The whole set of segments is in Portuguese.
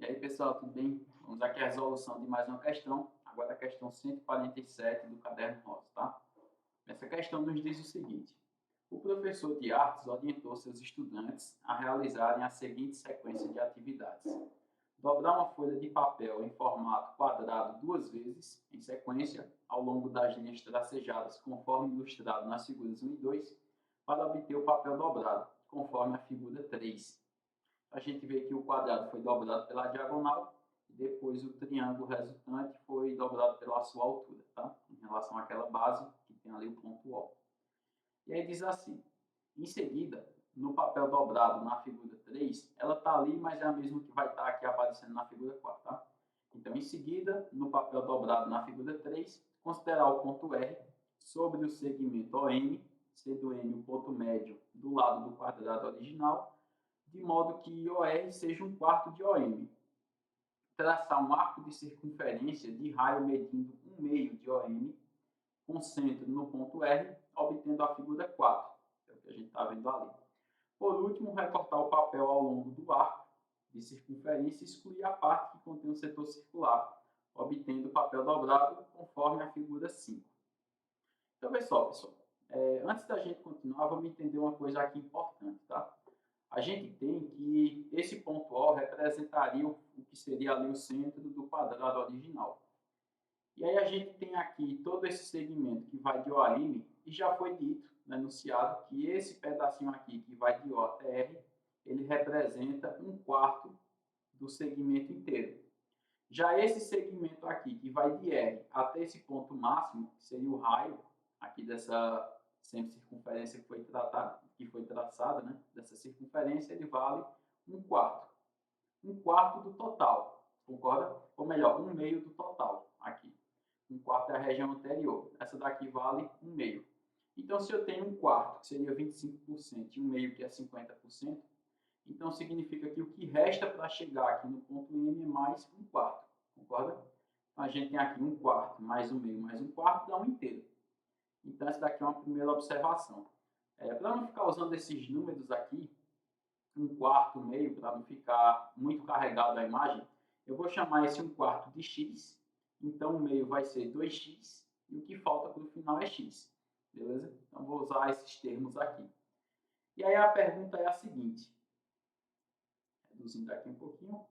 aí, pessoal, tudo bem? Vamos aqui à resolução de mais uma questão, agora a questão 147 do caderno rosa, tá? Essa questão nos diz o seguinte: o professor de artes orientou seus estudantes a realizarem a seguinte sequência de atividades: dobrar uma folha de papel em formato quadrado duas vezes, em sequência, ao longo das linhas tracejadas, conforme ilustrado nas figuras 1 e 2, para obter o papel dobrado, conforme a figura 3. A gente vê que o quadrado foi dobrado pela diagonal e depois o triângulo resultante foi dobrado pela sua altura, tá? Em relação àquela base que tem ali o ponto O. E aí diz assim: em seguida, no papel dobrado na figura 3, ela está ali, mas é a mesma que vai estar aqui aparecendo na figura 4, tá? Então, em seguida, no papel dobrado na figura 3, considerar o ponto R sobre o segmento OM, sendo M o ponto médio do lado do quadrado original, de modo que OR seja um quarto de OM. Traçar um arco de circunferência de raio medindo um meio de OM, com centro no ponto R, obtendo a figura 4, que é o que a gente está vendo ali. Por último, recortar o papel ao longo do arco de circunferência e excluir a parte que contém o setor circular, obtendo o papel dobrado conforme a figura 5. Então, pessoal, antes da gente continuar, vamos entender uma coisa aqui importante, tá? A gente tem que esse ponto O representaria o que seria ali o centro do quadrado original. E aí a gente tem aqui todo esse segmento que vai de O a M, e já foi dito, enunciado, que esse pedacinho aqui que vai de O até R, ele representa um quarto do segmento inteiro. Já esse segmento aqui, que vai de R até esse ponto máximo, que seria o raio aqui dessa semicircunferência que foi traçada, né? Dessa circunferência, ele vale um quarto. Um quarto do total, concorda? Ou melhor, um meio do total aqui. Um quarto é a região anterior. Essa daqui vale um meio. Então, se eu tenho um quarto, que seria 25%, e um meio, que é 50%, então significa que o que resta para chegar aqui no ponto M é mais um quarto. Concorda? Então, a gente tem aqui um quarto mais um meio mais um quarto, dá um inteiro. Então, essa daqui é uma primeira observação. Para não ficar usando esses números aqui, um quarto, meio, para não ficar muito carregado a imagem, eu vou chamar esse um quarto de x. Então, o meio vai ser 2x e o que falta para o final é x. Beleza? Então, vou usar esses termos aqui. E aí a pergunta é a seguinte. Reduzindo aqui um pouquinho.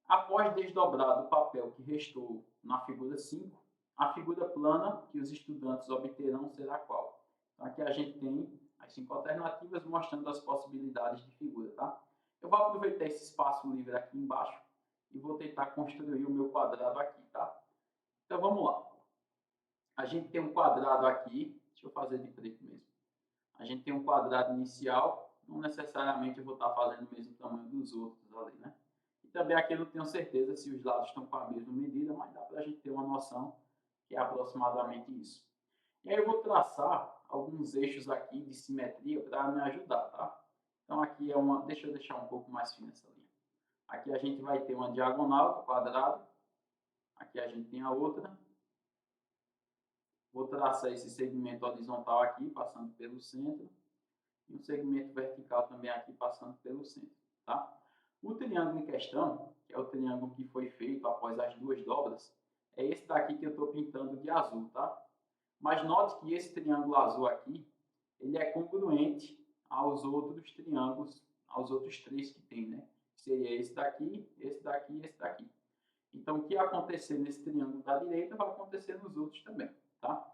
Após desdobrar o papel que restou na figura 5, a figura plana que os estudantes obterão será qual? Então, aqui a gente tem as 5 alternativas mostrando as possibilidades de figura, tá? Eu vou aproveitar esse espaço livre aqui embaixo e vou tentar construir o meu quadrado aqui, tá? Então, vamos lá. A gente tem um quadrado aqui, deixa eu fazer de preto mesmo. A gente tem um quadrado inicial, não necessariamente eu vou estar fazendo o mesmo tamanho dos outros ali, né? E também aqui eu não tenho certeza se os lados estão com a mesma medida, mas dá para a gente ter uma noção que é aproximadamente isso. E aí eu vou traçar alguns eixos aqui de simetria para me ajudar, tá? Então aqui é uma, deixa eu deixar um pouco mais fina essa linha. Aqui a gente vai ter uma diagonal do quadrado, aqui a gente tem a outra. Vou traçar esse segmento horizontal aqui, passando pelo centro, e um segmento vertical também aqui, passando pelo centro, tá? O triângulo em questão, que é o triângulo que foi feito após as duas dobras, é esse daqui que eu estou pintando de azul, tá? Mas note que esse triângulo azul aqui, ele é congruente aos outros triângulos, aos outros três que tem, né? Seria esse daqui e esse daqui. Então, o que acontecer nesse triângulo da direita vai acontecer nos outros também, tá?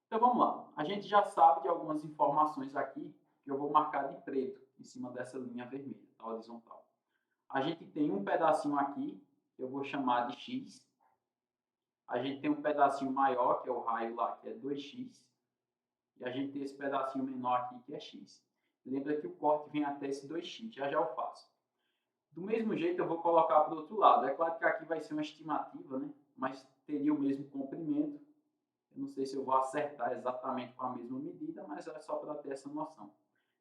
Então, vamos lá. A gente já sabe de algumas informações aqui que eu vou marcar de preto em cima dessa linha vermelha, tá? Horizontal. A gente tem um pedacinho aqui, que eu vou chamar de x. A gente tem um pedacinho maior, que é o raio lá, que é 2x. E a gente tem esse pedacinho menor aqui, que é x. Lembra que o corte vem até esse 2x, já eu faço. Do mesmo jeito, eu vou colocar para o outro lado. É claro que aqui vai ser uma estimativa, né? Mas teria o mesmo comprimento. Eu não sei se eu vou acertar exatamente com a mesma medida, mas é só para ter essa noção.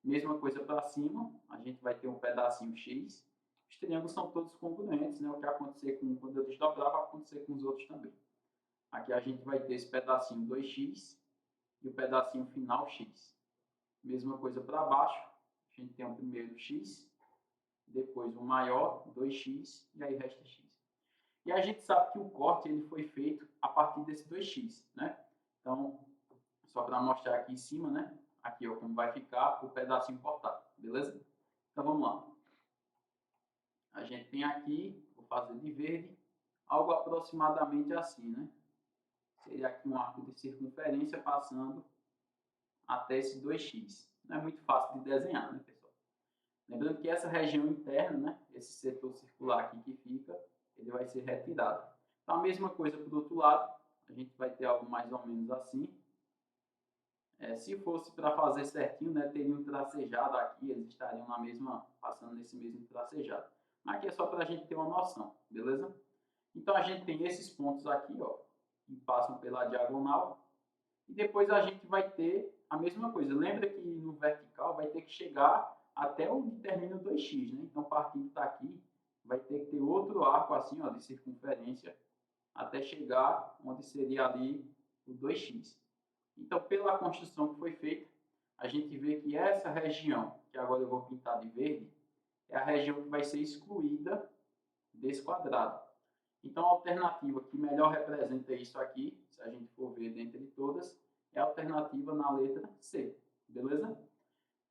Mesma coisa para cima, a gente vai ter um pedacinho x. Os triângulos são todos congruentes, né? O que acontecer quando eu desdobrar vai acontecer com os outros também. Aqui a gente vai ter esse pedacinho 2x e o pedacinho final x. Mesma coisa para baixo, a gente tem o primeiro x depois o maior, 2x, e aí resta x. E a gente sabe que o corte ele foi feito a partir desse 2x, né? Então, só para mostrar aqui em cima, né? Aqui, ó, como vai ficar o pedacinho cortado, beleza? Então, vamos lá. A gente tem aqui, vou fazer de verde, algo aproximadamente assim, né? Seria aqui um arco de circunferência passando até esse 2x. Não é muito fácil de desenhar, né, pessoal? Lembrando que essa região interna, né, esse setor circular aqui que fica, ele vai ser retirado. Então, a mesma coisa para o outro lado, a gente vai ter algo mais ou menos assim. Se fosse para fazer certinho, né, teria um tracejado aqui, eles estariam na mesma, passando nesse mesmo tracejado. Mas aqui é só para a gente ter uma noção, beleza? Então, a gente tem esses pontos aqui, ó, que passam pela diagonal. E depois a gente vai ter a mesma coisa. Lembra que no vertical vai ter que chegar até onde termina o 2x, né? Então, partindo daqui, vai ter que ter outro arco assim, ó, de circunferência, até chegar onde seria ali o 2x. Então, pela construção que foi feita, a gente vê que essa região, que agora eu vou pintar de verde, é a região que vai ser excluída desse quadrado. Então, a alternativa que melhor representa isso aqui, se a gente for ver dentre todas, é a alternativa na letra C, beleza?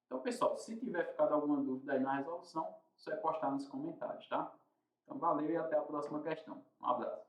Então, pessoal, se tiver ficado alguma dúvida aí na resolução, só é postar nos comentários, tá? Então, valeu e até a próxima questão. Um abraço.